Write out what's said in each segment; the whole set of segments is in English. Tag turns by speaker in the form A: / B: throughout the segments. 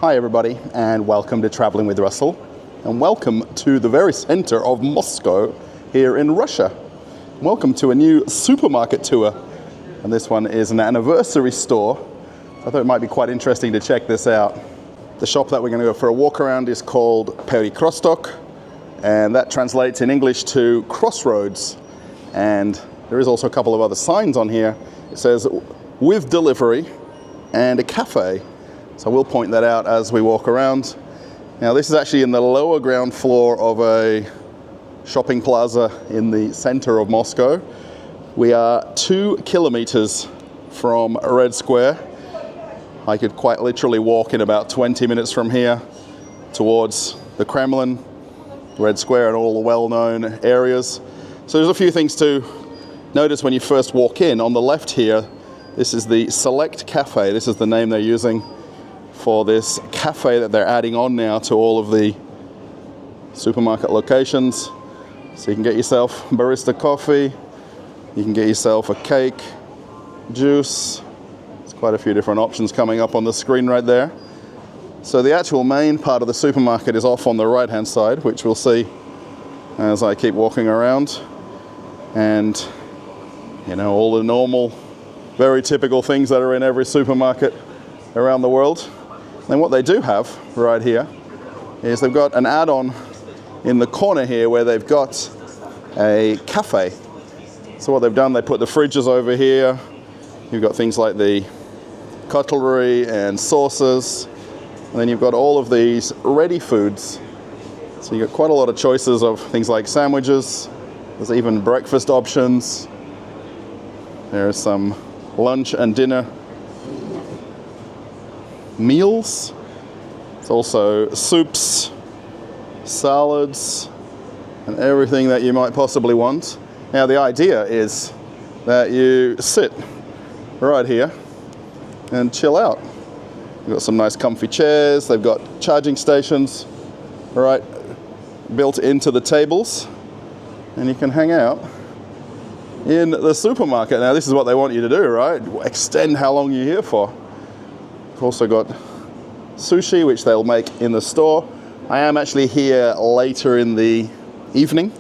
A: Hi everybody, and welcome to Traveling with Russell, and welcome to the very center of Moscow here in Russia. Welcome to a new supermarket tour, and this one is an anniversary store. I thought it might be quite interesting to check this out. The shop that we're going to go for a walk around is called Perekrestok, and that translates in English to crossroads. And there is also a couple of other signs on here. It says with delivery and a cafe. So we'll point that out as we walk around. Now this is actually in the lower ground floor of a shopping plaza in the center of Moscow. We are 2 kilometers from Red Square. I could quite literally walk in about 20 minutes from here towards the Kremlin, Red Square, and all the well-known areas. So there's a few things to notice when you first walk in. On the left here, this is the Select Cafe. This is the name they're using for this cafe that they're adding on now to all of the supermarket locations. So you can get yourself barista coffee, you can get yourself a cake, juice. There's quite a few different options coming up on the screen right there. So the actual main part of the supermarket is off on the right hand side, which we'll see as I keep walking around. And you know, all the normal, very typical things that are in every supermarket around the world. And what they do have right here is they've got an add-on in the corner here where they've got a cafe. So what they've done, they put the fridges over here. You've got things like the cutlery and sauces. And then you've got all of these ready foods. So you've got quite a lot of choices of things like sandwiches. There's even breakfast options. There's some lunch and dinner meals. It's also soups, salads, and everything that you might possibly want. Now the idea is that you sit right here and chill out. You've got some nice comfy chairs. They've got charging stations right built into the tables, and you can hang out in the supermarket. Now this is what they want you to do, right? Extend how long you're here for. We've also got sushi, which they'll make in the store. I am actually here later in the evening,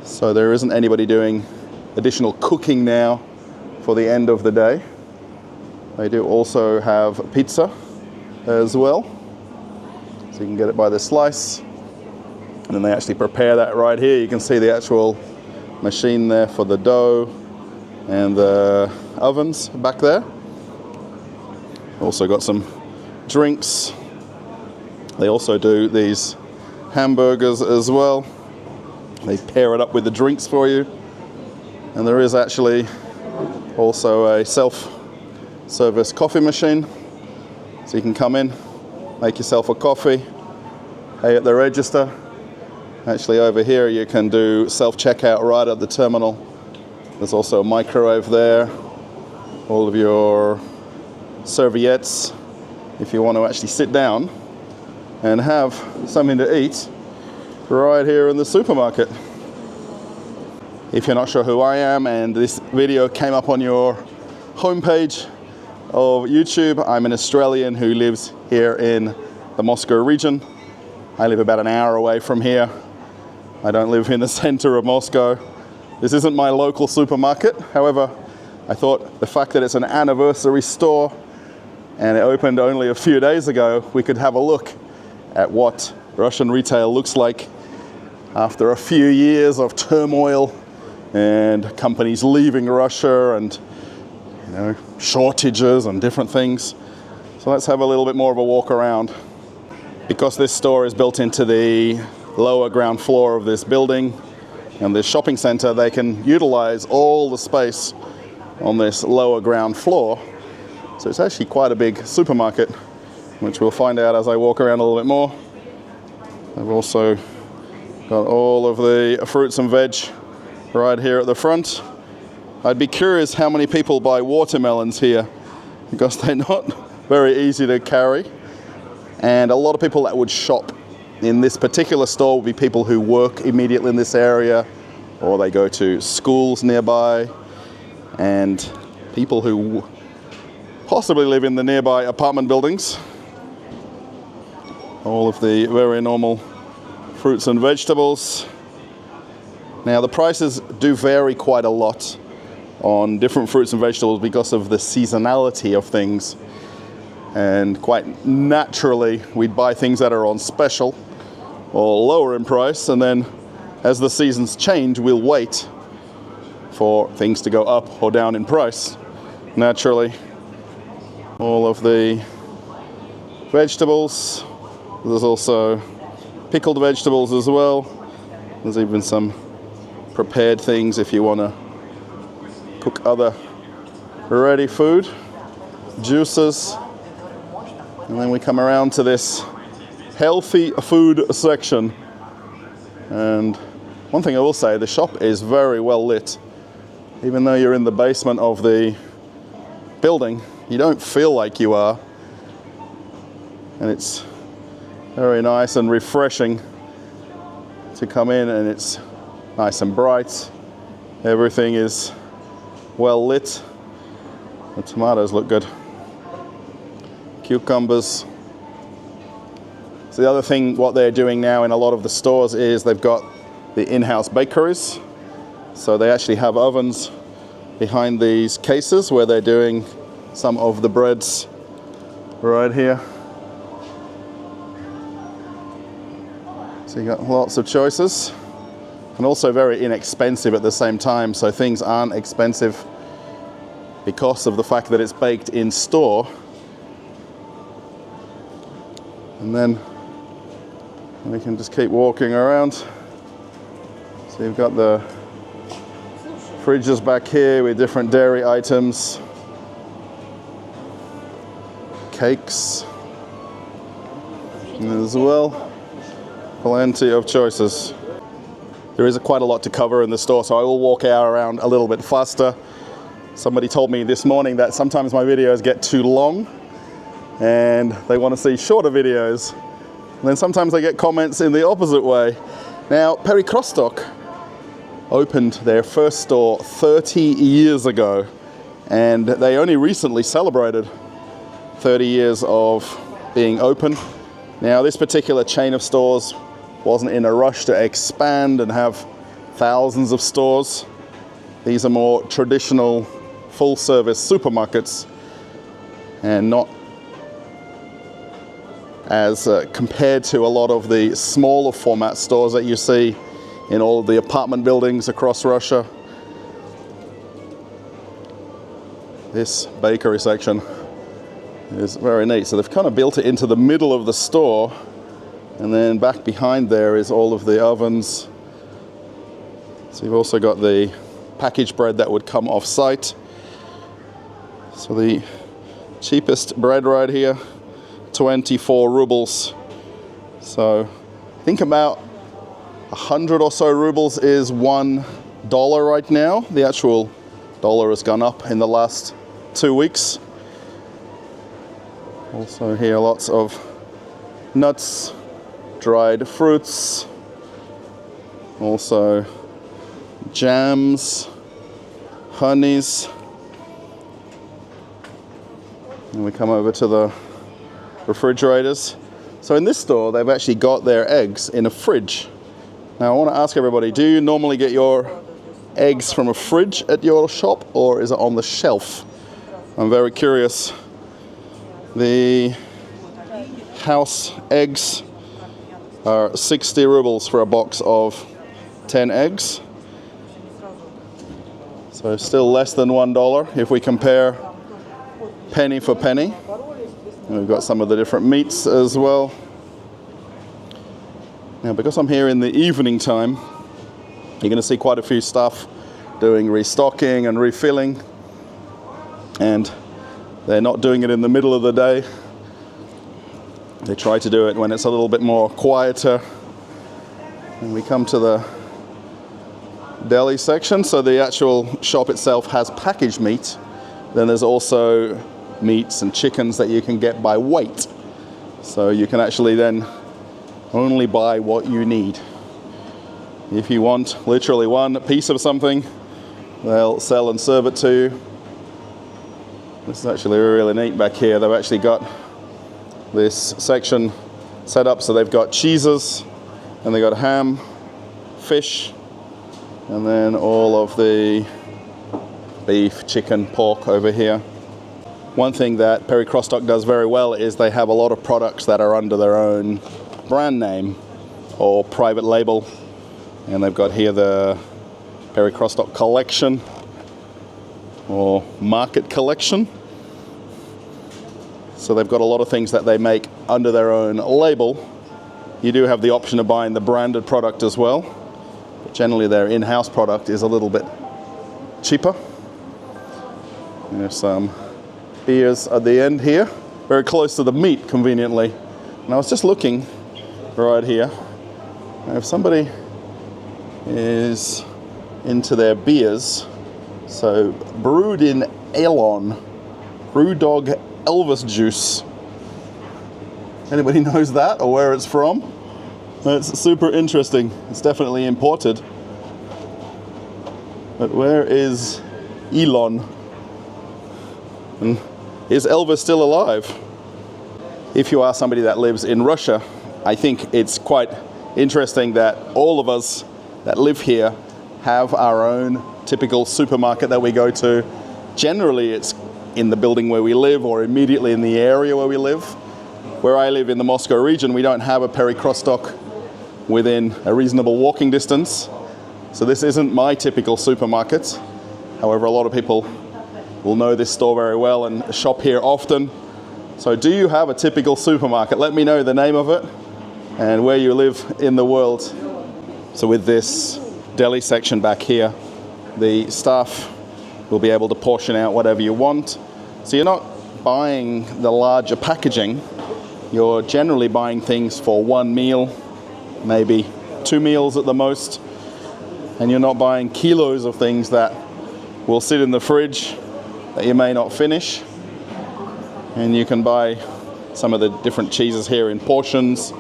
A: so there isn't anybody doing additional cooking now for the end of the day. They do also have pizza as well, so you can get it by the slice. And then they actually prepare that right here. You can see the actual machine there for the dough and the ovens back there. Also got some drinks. They also do these hamburgers as well. They pair it up with the drinks for you. And there is actually also a self-service coffee machine. So you can come in, make yourself a coffee, pay at the register. Actually over here you can do self-checkout right at the terminal. There's also a microwave there. All of your serviettes if you want to actually sit down and have something to eat right here in the supermarket. If you're not sure who I am and this video came up on your homepage of YouTube, I'm an Australian who lives here in the Moscow region. I live about an hour away from here. I don't live in the center of Moscow. This isn't my local supermarket. However, I thought the fact that it's an anniversary store and it opened only a few days ago, we could have a look at what Russian retail looks like after a few years of turmoil and companies leaving Russia and shortages and different things. So let's have a little bit more of a walk around. Because this store is built into the lower ground floor of this building and this shopping center, they can utilize all the space on this lower ground floor. So it's actually quite a big supermarket, which we'll find out as I walk around a little bit more. They've also got all of the fruits and veg right here at the front. I'd be curious how many people buy watermelons here, because they're not very easy to carry. And a lot of people that would shop in this particular store will be people who work immediately in this area, or they go to schools nearby, and people who possibly live in the nearby apartment buildings. all of the very normal fruits and vegetables. Now the prices do vary quite a lot on different fruits and vegetables because of the seasonality of things, and quite naturally we'd buy things that are on special or lower in price, and then as the seasons change we'll wait for things to go up or down in price. Naturally, all of the vegetables, there's also pickled vegetables as well, there's even some prepared things if you want to cook other ready food, juices, and then we come around to this healthy food section. And one thing I will say, the shop is very well lit. Even though you're in the basement of the building, you don't feel like you are, and it's very nice and refreshing to come in, and it's nice and bright. Everything is well lit. The tomatoes look good. Cucumbers. So the other thing, what they're doing now in a lot of the stores is they've got the in-house bakeries. So they actually have ovens behind these cases where they're doing some of the breads right here. So you got lots of choices, and also very inexpensive at the same time. So things aren't expensive because of the fact that it's baked in store. And then we can just keep walking around. So you've got the fridges back here with different dairy items, cakes, and as well, plenty of choices. There is quite a lot to cover in the store, so I will walk out around a little bit faster. Somebody told me this morning that sometimes my videos get too long and they want to see shorter videos. And then sometimes I get comments in the opposite way. Now, Perekrestok opened their first store 30 years ago, and they only recently celebrated 30 years of being open. Now, this particular chain of stores wasn't in a rush to expand and have thousands of stores. These are more traditional full-service supermarkets, and not as compared to a lot of the smaller format stores that you see in all of the apartment buildings across Russia. This bakery section is very neat. So they've kind of built it into the middle of the store, and then back behind there is all of the ovens. So you've also got the packaged bread that would come off site. So the cheapest bread right here, 24 rubles. So think about 100 or so rubles is $1 right now. The actual dollar has gone up in the last 2 weeks. Also here lots of nuts, dried fruits, also jams, honeys. And we come over to the refrigerators. So in this store, they've actually got their eggs in a fridge. Now I want to ask everybody, do you normally get your eggs from a fridge at your shop, or is it on the shelf? I'm very curious. The house eggs are 60 rubles for a box of 10 eggs. So still less than $1 if we compare penny for penny. And we've got some of the different meats as well. Now, because I'm here in the evening time, you're going to see quite a few staff doing restocking and refilling, and they're not doing it in the middle of the day. They try to do it when it's a little bit more quieter. And we come to the deli section. So the actual shop itself has packaged meat. Then there's also meats and chickens that you can get by weight. So you can actually then only buy what you need. If you want literally one piece of something, they'll sell and serve it to you. This is actually really neat back here. They've actually got this section set up. So they've got cheeses, and they've got ham, fish, and then all of the beef, chicken, pork over here. One thing that Perekrestok does very well is they have a lot of products that are under their own brand name or private label. And they've got here the Perekrestok collection or market collection. So they've got a lot of things that they make under their own label. You do have the option of buying the branded product as well. But generally their in-house product is a little bit cheaper. There's some beers at the end here, very close to the meat conveniently. And I was just looking right here. If somebody is into their beers, so brewed in Elon, Brewdog Elvis juice. Anybody knows that or where it's from? It's super interesting. It's definitely imported. But where is Elon? And is Elvis still alive? If you are somebody that lives in Russia, I think it's quite interesting that all of us that live here have our own typical supermarket that we go to. Generally, it's in the building where we live or immediately in the area where we live. Where I live in the Moscow region, we don't have a Perekrestok within a reasonable walking distance. So this isn't my typical supermarket. However, a lot of people will know this store very well and shop here often. So do you have a typical supermarket? Let me know the name of it and where you live in the world. So with this deli section back here, the staff will be able to portion out whatever you want. So you're not buying the larger packaging, you're generally buying things for one meal, maybe 2 meals at the most, and you're not buying kilos of things that will sit in the fridge that you may not finish. And you can buy some of the different cheeses here in portions,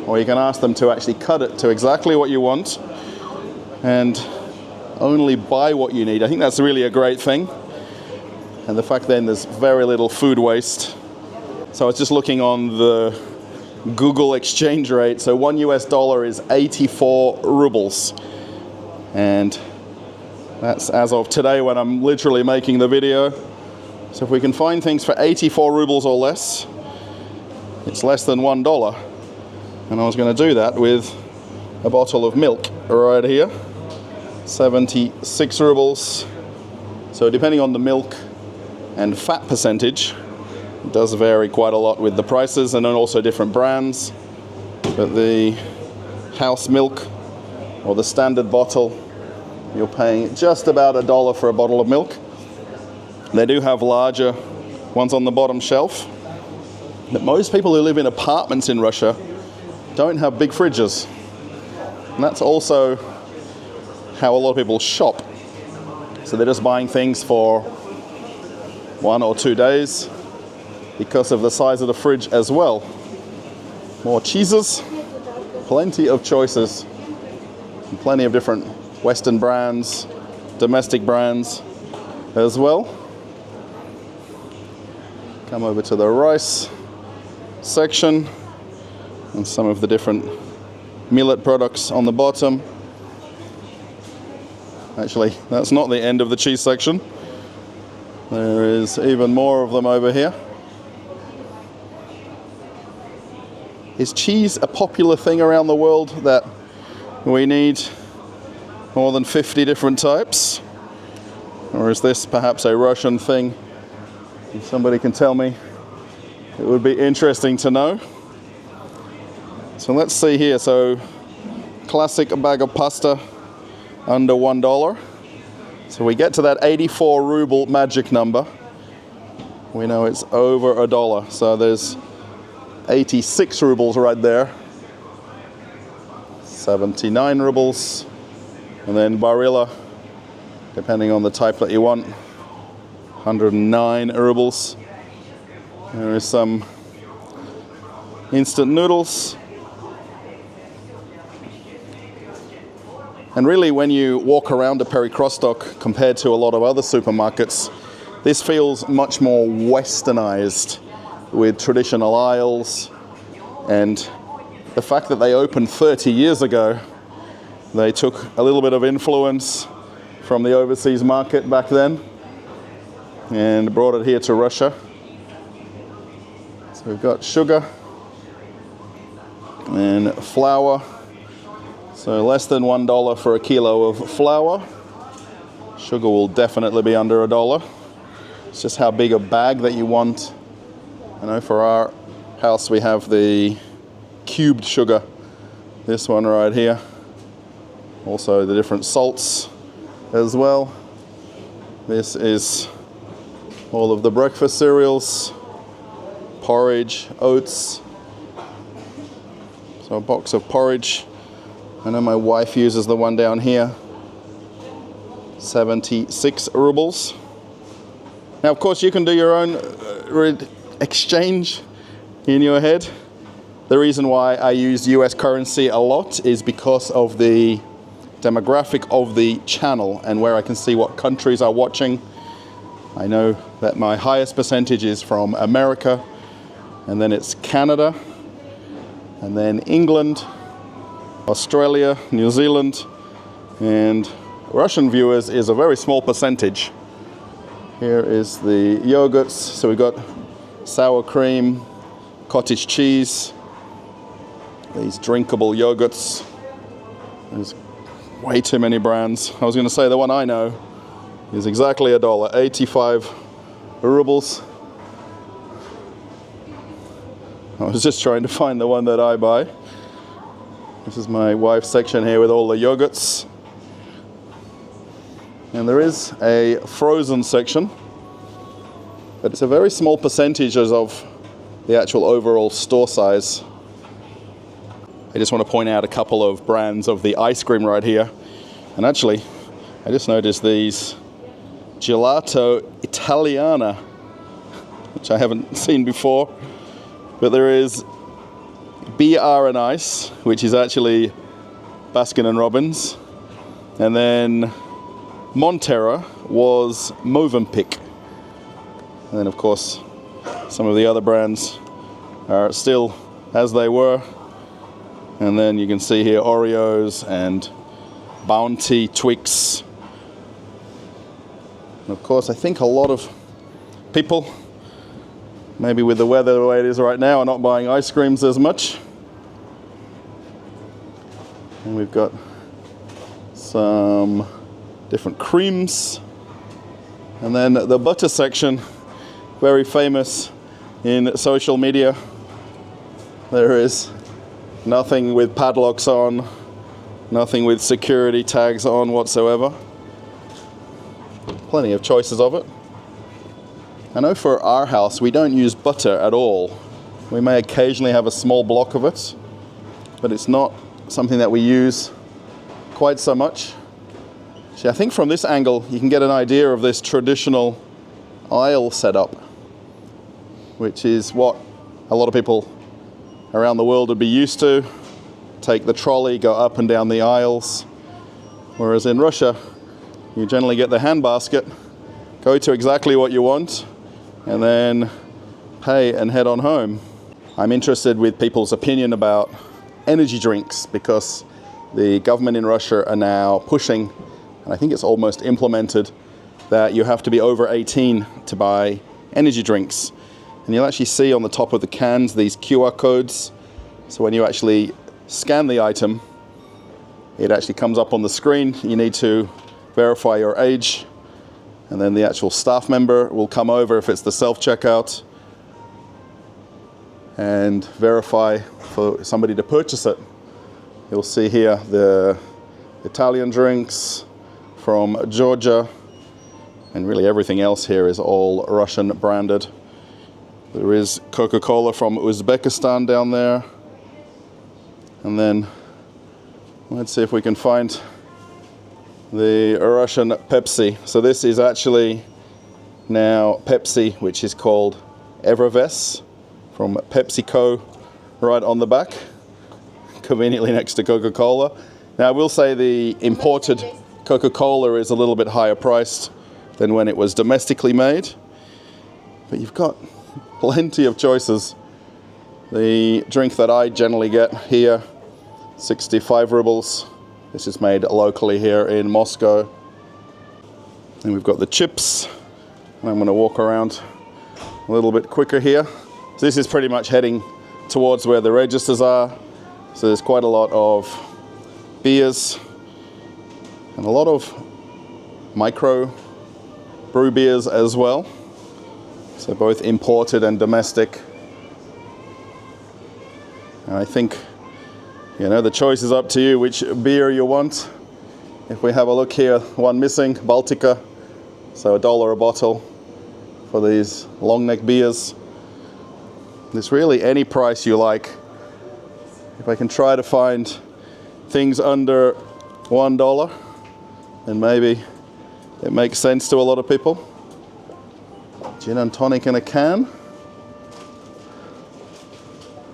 A: or you can ask them to actually cut it to exactly what you want and only buy what you need. I think that's really a great thing. And the fact then there's very little food waste. So I was just looking on the Google exchange rate. So $1 is 84 rubles. And that's as of today when I'm literally making the video. So if we can find things for 84 rubles or less, it's less than $1. And I was going to do that with a bottle of milk right here. 76 rubles. So depending on the milk and fat percentage, it does vary quite a lot with the prices, and then also different brands. But the house milk or the standard bottle, you're paying just about $1 for a bottle of milk. They do have larger ones on the bottom shelf. But most people who live in apartments in Russia don't have big fridges. And that's also how a lot of people shop. So they're just buying things for 1 or 2 days because of the size of the fridge as well. More cheeses, plenty of choices, and plenty of different Western brands, domestic brands as well. Come over to the rice section and some of the different millet products on the bottom. Actually, that's not the end of the cheese section. There is even more of them over here. Is cheese a popular thing around the world that we need more than 50 different types? Or is this perhaps a Russian thing? If somebody can tell me, it would be interesting to know. So let's see here. So classic bag of pasta under $1. So we get to that 84 ruble magic number. We know it's over $1. So there's 86 rubles right there. 79 rubles. And then Barilla, depending on the type that you want, 109 rubles. There is some instant noodles. And really, when you walk around a Perekrestok compared to a lot of other supermarkets, this feels much more westernized with traditional aisles and the fact that they opened 30 years ago, they took a little bit of influence from the overseas market back then and brought it here to Russia. So we've got sugar and flour. So less than $1 for a kilo of flour. Sugar will definitely be under $1. It's just how big a bag that you want. I know for our house we have the cubed sugar. This one right here. Also the different salts as well. This is all of the breakfast cereals, porridge, oats. So a box of porridge. I know my wife uses the one down here. 76 rubles. Now, of course, you can do your own exchange in your head. The reason why I use US currency a lot is because of the demographic of the channel and where I can see what countries are watching. I know that my highest percentage is from America, and then it's Canada, and then England, Australia, New Zealand, and Russian viewers is a very small percentage. Here is the yogurts. So we've got sour cream, cottage cheese, these drinkable yogurts. There's way too many brands. I was going to say the one I know is exactly $1, 85 rubles. I was just trying to find the one that I buy. This is my wife's section here with all the yogurts. And there is a frozen section, but it's a very small percentage of the actual overall store size. I just want to point out a couple of brands of the ice cream right here. And actually, I just noticed these Gelato Italiana, which I haven't seen before. But there is BR and Ice, which is actually Baskin & Robbins. And then Montera was Movenpick. And then, of course, some of the other brands are still as they were. And then you can see here Oreos and Bounty, Twix. And of course, I think a lot of people, maybe with the weather the way it is right now, are not buying ice creams as much. And we've got some different creams. And then the butter section, very famous in social media. There is nothing with padlocks on, nothing with security tags on whatsoever. Plenty of choices of it. I know for our house we don't use butter at all. We may occasionally have a small block of it, but it's not something that we use quite so much. See, I think from this angle you can get an idea of this traditional aisle setup, which is what a lot of people around the world would be used to. Take the trolley, go up and down the aisles. Whereas in Russia, you generally get the hand basket, go to exactly what you want, and then pay and head on home. I'm interested with people's opinion about energy drinks because the government in Russia are now pushing, and I think it's almost implemented, that you have to be over 18 to buy energy drinks. And you'll actually see on the top of the cans these QR codes. So when you actually scan the item, it actually comes up on the screen. You need to verify your age, and then the actual staff member will come over if it's the self-checkout and verify for somebody to purchase it. You'll see here the Italian drinks from Georgia, and really everything else here is all Russian branded. There is Coca-Cola from Uzbekistan down there. And then let's see if we can find the Russian Pepsi. So this is actually now Pepsi, which is called Everves from PepsiCo, right on the back, conveniently next to Coca-Cola. Now I will say the imported Coca-Cola is a little bit higher priced than when it was domestically made, but you've got plenty of choices The drink that I generally get here, 65 rubles. This is made locally here in Moscow. And we've got the chips. And I'm going to walk around a little bit quicker here. So this is pretty much heading towards where the registers are. So there's quite a lot of beers and a lot of micro brew beers as well. So both imported and domestic. And I think, you know, the choice is up to you which beer you want. If we have a look here, one missing, Baltica. So $1 a bottle for these long neck beers. There's really any price you like. If I can try to find things under $1, then maybe it makes sense to a lot of people. Gin and tonic in a can.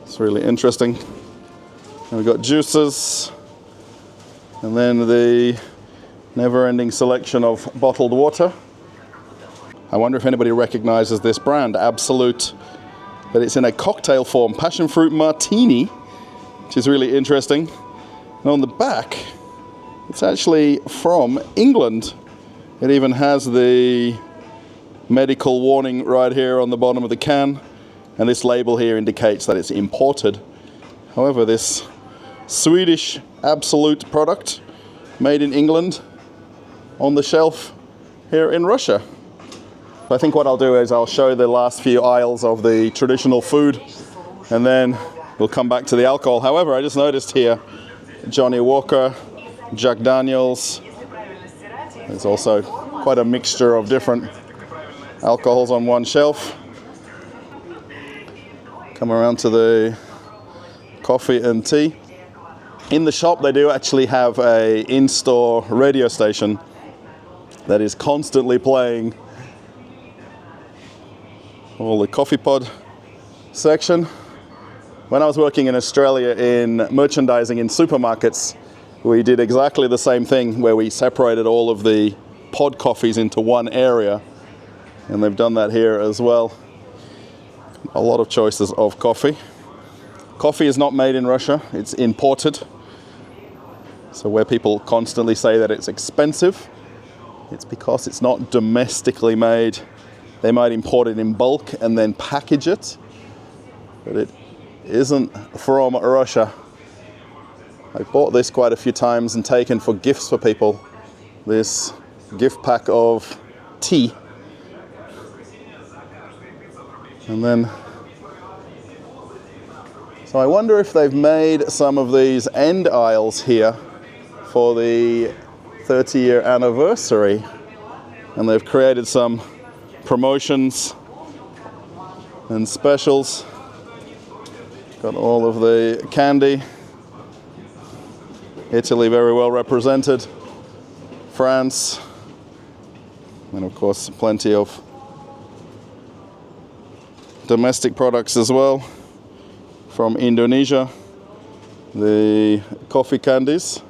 A: It's really interesting. And we've got juices. And then the never-ending selection of bottled water. I wonder if anybody recognizes this brand, Absolute. But it's in a cocktail form, passion fruit martini, which is really interesting. And on the back, it's actually from England. It even has the medical warning right here on the bottom of the can. And this label here indicates that it's imported. However, this Swedish Absolute product, made in England, on the shelf here in Russia. I think what I'll do is I'll show the last few aisles of the traditional food, and then we'll come back to the alcohol. However, I just noticed here, Johnny Walker, Jack Daniels. There's also quite a mixture of different alcohols on one shelf. Come around to the coffee and tea. In the shop, they do actually have a in-store radio station that is constantly playing all the coffee pod section. When I was working in Australia in merchandising in supermarkets, we did exactly the same thing where we separated all of the pod coffees into one area, and they've done that here as well. A lot of choices of coffee. Coffee is not made in Russia, it's imported. So where people constantly say that it's expensive, it's because it's not domestically made. They might import it in bulk and then package it, but it isn't from Russia. I bought this quite a few times and taken for gifts for people. This gift pack of tea. And then, so I wonder if they've made some of these end aisles here for the 30-year anniversary, and they've created some promotions and specials. Got all of the candy. Italy very well represented. France. And of course plenty of domestic products as well. From Indonesia. The coffee candies.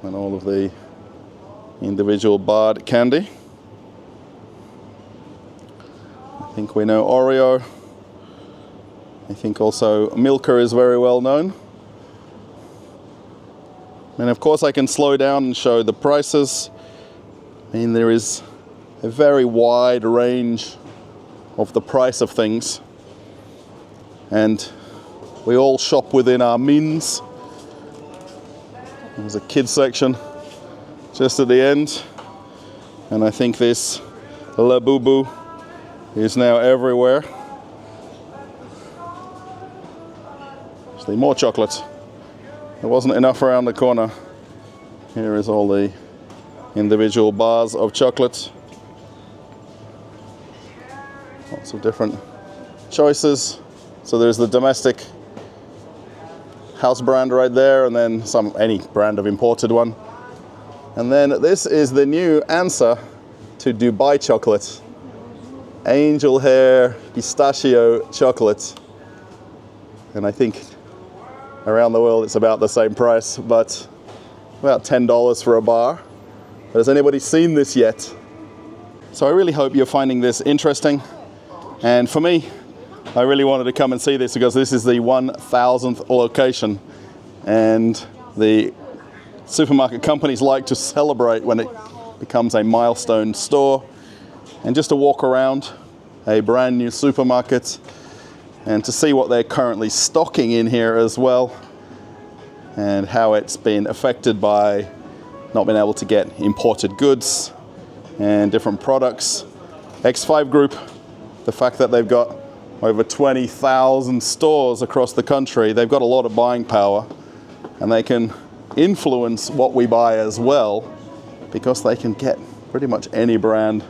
A: And all of the individual barred candy. I think we know Oreo. I think also Milka is very well known. And of course I can slow down and show the prices. I mean, there is a very wide range of the price of things. And we all shop within our means. There's a kids section just at the end. And I think this Labubu is now everywhere. Actually, more chocolate. There wasn't enough around the corner. Here is all the individual bars of chocolate. Lots of different choices. So there's the domestic house brand right there, and then any brand of imported one. And then this is the new answer to Dubai chocolate. Angel hair pistachio chocolate. And I think around the world it's about the same price, but about $10 for a bar. But has anybody seen this yet? So I really hope you're finding this interesting. And for me, I really wanted to come and see this because this is the 1000th location, and the supermarket companies like to celebrate when it becomes a milestone store. And just to walk around a brand new supermarket and to see what they're currently stocking in here as well, and how it's been affected by not being able to get imported goods and different products. X5 Group, the fact that they've got over 20,000 stores across the country, they've got a lot of buying power, and they can influence what we buy as well, because they can get pretty much any brand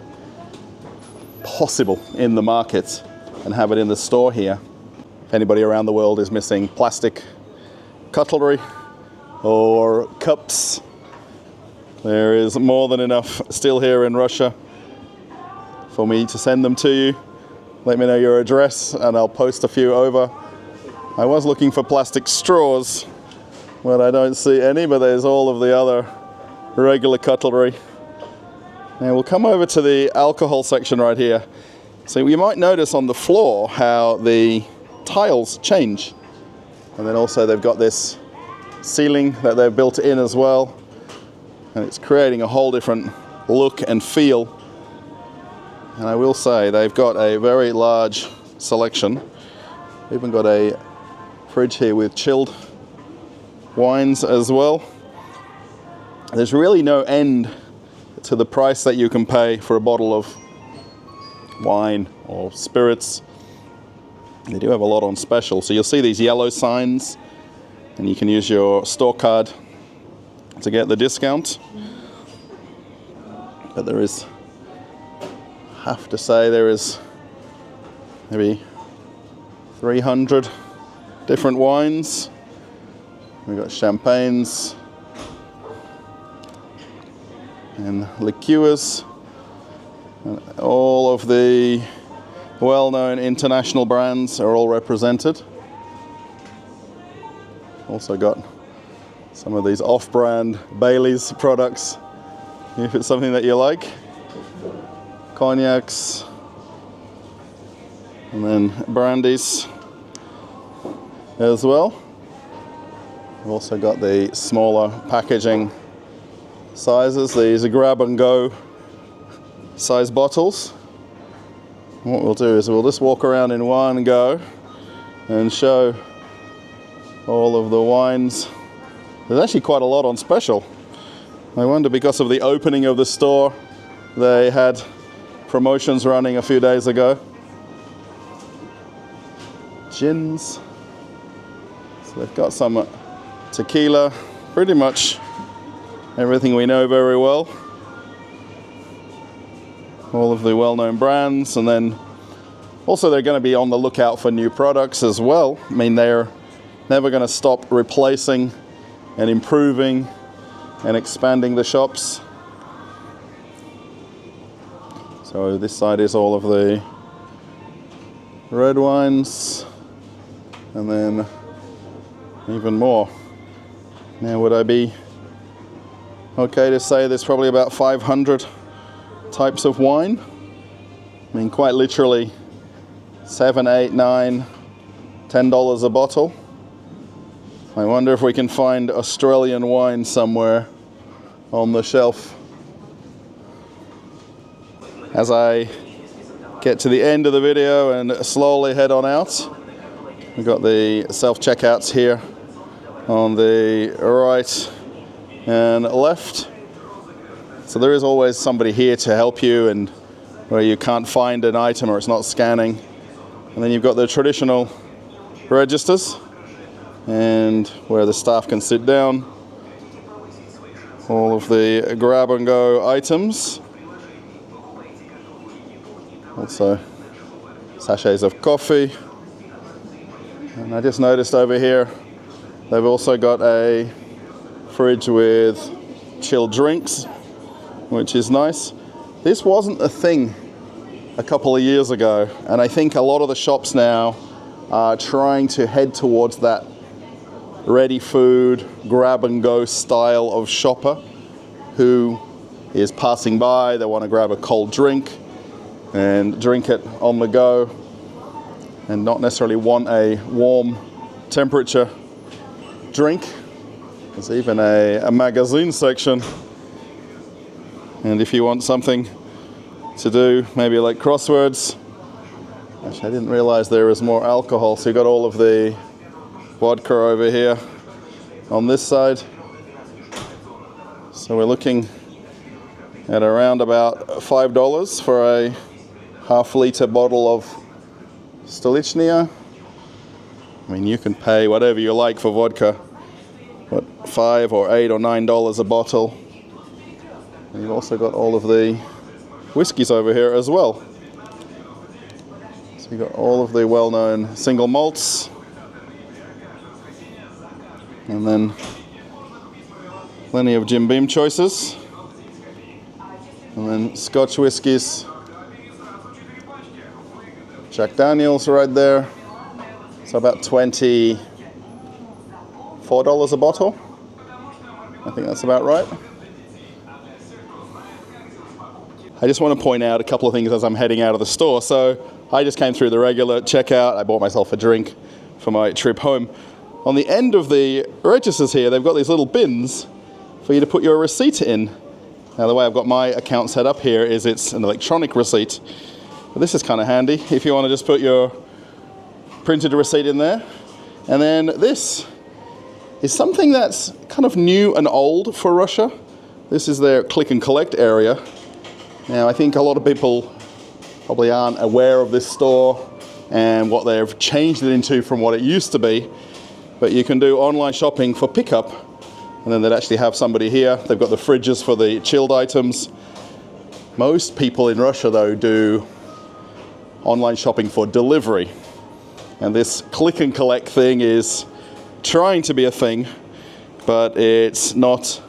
A: possible in the market and have it in the store here. If anybody around the world is missing plastic cutlery or cups, there is more than enough still here in Russia for me to send them to you. Let me know your address and I'll post a few over. I was looking for plastic straws, but I don't see any, but there's all of the other regular cutlery. Now we'll come over to the alcohol section right here. So you might notice on the floor how the tiles change. And then also they've got this ceiling that they've built in as well. And it's creating a whole different look and feel. And I will say they've got a very large selection. Even got a fridge here with chilled wines as well. There's really no end to the price that you can pay for a bottle of wine or spirits. They do have a lot on special. So you'll see these yellow signs, and you can use your store card to get the discount. But there is, I have to say, there is maybe 300 different wines. We've got champagnes and liqueurs, and all of the well-known international brands are all represented. Also got some of these off-brand Bailey's products, if it's something that you like. Cognacs, and then brandies as well. We've also got the smaller packaging sizes. These are grab and go size bottles. And what we'll do is we'll just walk around in one go and show all of the wines. There's actually quite a lot on special. I wonder, because of the opening of the store, they had promotions running a few days ago. Gins. So they've got some tequila, pretty much everything we know very well. All of the well-known brands, and then also they're going to be on the lookout for new products as well. I mean, they're never going to stop replacing and improving and expanding the shops. So this side is all of the red wines, and then even more. Now, would I be okay to say there's probably about 500 types of wine? I mean, quite literally $7, $8, $9, $10 a bottle. I wonder if we can find Australian wine somewhere on the shelf. As I get to the end of the video and slowly head on out, we've got the self-checkouts here on the right and left. So there is always somebody here to help you, and where you can't find an item or it's not scanning. And then you've got the traditional registers, and where the staff can sit down. All of the grab and go items. Also sachets of coffee. And I just noticed over here they've also got a fridge with chilled drinks, which is nice. This wasn't a thing a couple of years ago, and I think a lot of the shops now are trying to head towards that ready food, grab and go style of shopper who is passing by. They want to grab a cold drink and drink it on the go. and not necessarily want a warm temperature drink. There's even a magazine section. And if you want something to do, maybe like crosswords. Actually, I didn't realize there was more alcohol. So you got all of the vodka over here on this side. So we're looking at around about $5 for a half-liter bottle of Stolichnia. I mean, you can pay whatever you like for vodka, but $5 or $8 or $9 a bottle. And you've also got all of the whiskies over here as well. So you've got all of the well-known single malts, and then plenty of Jim Beam choices, and then Scotch whiskies, Jack Daniels right there. So about $24 a bottle. I think that's about right. I just want to point out a couple of things as I'm heading out of the store. So I just came through the regular checkout. I bought myself a drink for my trip home. On the end of the registers here, they've got these little bins for you to put your receipt in. Now, the way I've got my account set up here is it's an electronic receipt. But this is kind of handy if you want to just put your printed receipt in there. And then this is something that's kind of new and old for Russia. This is their click and collect area. Now, I think a lot of people probably aren't aware of this store and what they've changed it into from what it used to be. But you can do online shopping for pickup, and then they'd actually have somebody here. They've got the fridges for the chilled items. Most people in Russia, though, do online shopping for delivery. And this click and collect thing is trying to be a thing, but it's not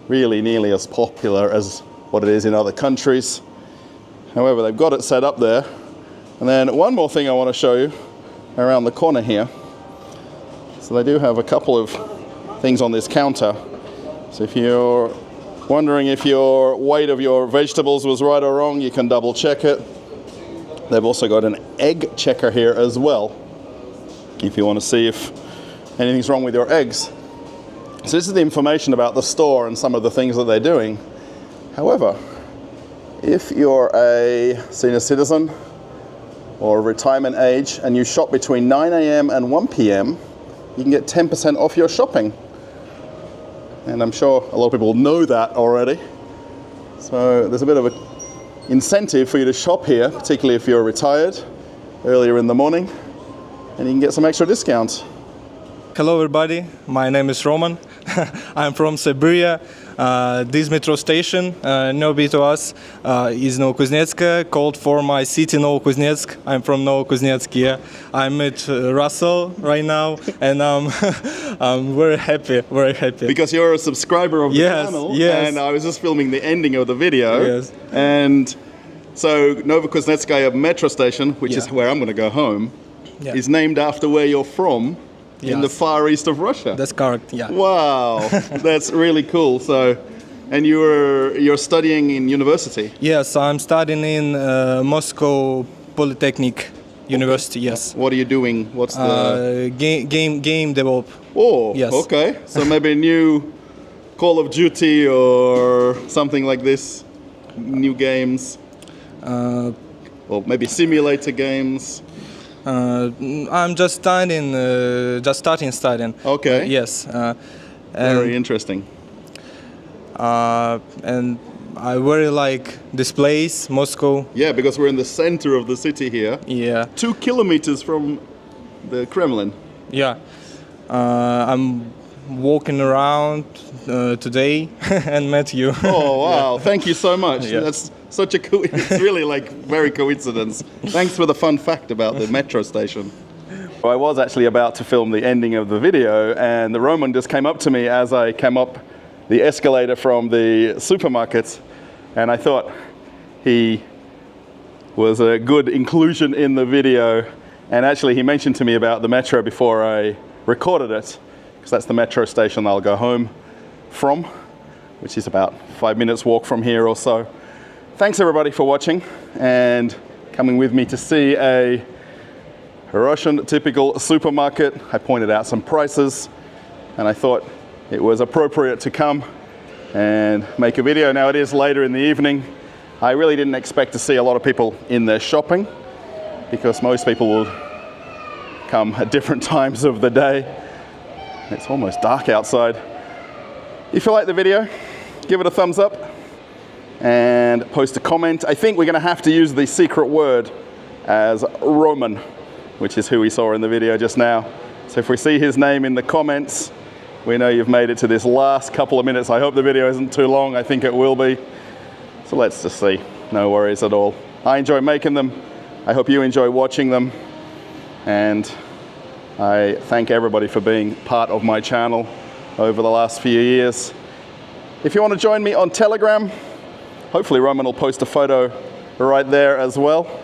A: really nearly as popular as what it is in other countries. However, they've got it set up there. And then one more thing I want to show you around the corner here. So they do have a couple of things on this counter. So if you're wondering if your weight of your vegetables was right or wrong, you can double check it. They've also got an egg checker here as well, if you want to see if anything's wrong with your eggs. So this is the information about the store and some of the things that they're doing. However, if you're a senior citizen or retirement age and you shop between 9 a.m. and 1 p.m., you can get 10% off your shopping. And I'm sure a lot of people know that already. So there's a bit of an incentive for you to shop here, particularly if you're retired earlier in the morning, and you can get some extra discounts.
B: Hello everybody, my name is Roman. I'm from Siberia. This metro station, nearby to us, is Novokuznetsk, called for my city Novokuznetsk. I'm from Novokuznetsk, yeah. I'm at Russell right now, and I'm very happy, very happy.
A: Because you're a subscriber of the channel,
B: yes.
A: And I was just filming the ending of the video.
B: Yes.
A: And so Novokuznetskaya metro station, which is where I'm going to go home, is named after where you're from. In the far east of Russia.
B: That's correct, yeah.
A: Wow, that's really cool. So, and you're studying in university?
B: Yes, I'm studying in Moscow Polytechnic University, yes.
A: What are you doing? What's the...
B: Game develop.
A: Oh,
B: yes.
A: Okay. So maybe a new Call of Duty or something like this? New games? Or maybe simulator games?
B: I'm just starting studying.
A: Okay.
B: Yes.
A: Very interesting.
B: And I very like this place, Moscow.
A: Yeah, because we're in the center of the city here.
B: Yeah.
A: 2 kilometers from the Kremlin.
B: Yeah. I'm walking around today and met you.
A: Oh, wow. Yeah. Thank you so much.
B: Yeah.
A: That's such a it's really like very coincidence. Thanks for the fun fact about the metro station. I was actually about to film the ending of the video, and the Roman just came up to me as I came up the escalator from the supermarket, and I thought he was a good inclusion in the video. And actually he mentioned to me about the metro before I recorded it, because that's the metro station I'll go home from, which is about 5 minutes walk from here or so. Thanks everybody for watching and coming with me to see a Russian typical supermarket. I pointed out some prices and I thought it was appropriate to come and make a video. Now it is later in the evening. I really didn't expect to see a lot of people in there shopping because most people will come at different times of the day. It's almost dark outside. If you like the video, give it a thumbs up and post a comment. I think we're going to have to use the secret word as Roman, which is who we saw in the video just now. So if we see his name in the comments, we know you've made it to this last couple of minutes. I hope the video isn't too long. I think it will be. So let's just see. No worries at all. I enjoy making them. I hope you enjoy watching them. And I thank everybody for being part of my channel over the last few years. If you want to join me on Telegram, hopefully Roman will post a photo right there as well.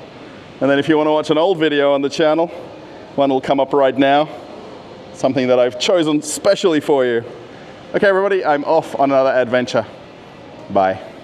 A: And then if you want to watch an old video on the channel, one will come up right now. Something that I've chosen specially for you. Okay, everybody, I'm off on another adventure. Bye.